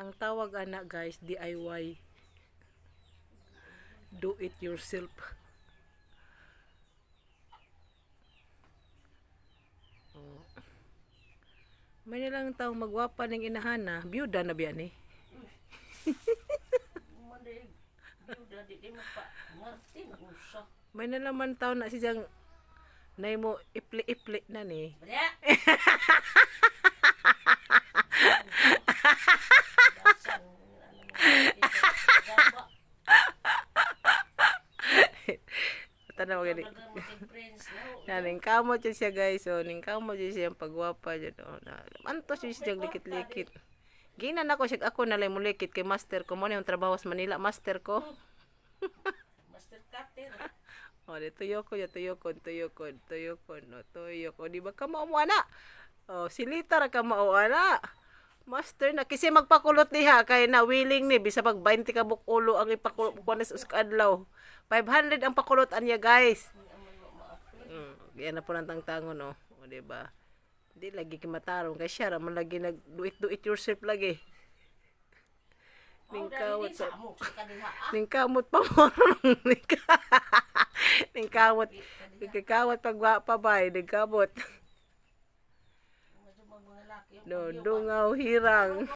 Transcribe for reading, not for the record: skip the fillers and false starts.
Ang tawag ana guys, DIY. Do it yourself. Oh. May nilang taong magwapa ng inahana, byuda na biyan eh. May nalaman taon na siyang nay mo ipli-ipli na ni. Tanaw gani. Naning kamot siya guys, so ning kamot siya ang pagwapa jud. Antos siya likit-likit. Ginan ako siya ako nalay mo likit kay master ko mo na yung trabaho sa Manila, master ko. Master cutter. Oh, tuyo ko. Di ba ka mao ana? Oh, silita ra ka mao ana. Master na kasi magpakulot niya kay na willing ni bisa pag 20 ka bukulo ang ipakulot sa adlaw. 500 ang pakulotan niya guys. Yan na po ng tangtangon no. O di ba? Di lagi kimatarong kay siya ra man lagi nag do it yourself lagi. Ningkamot pa mo. Ningkamot pagpabay, ningkamot. No, dungaw hirang.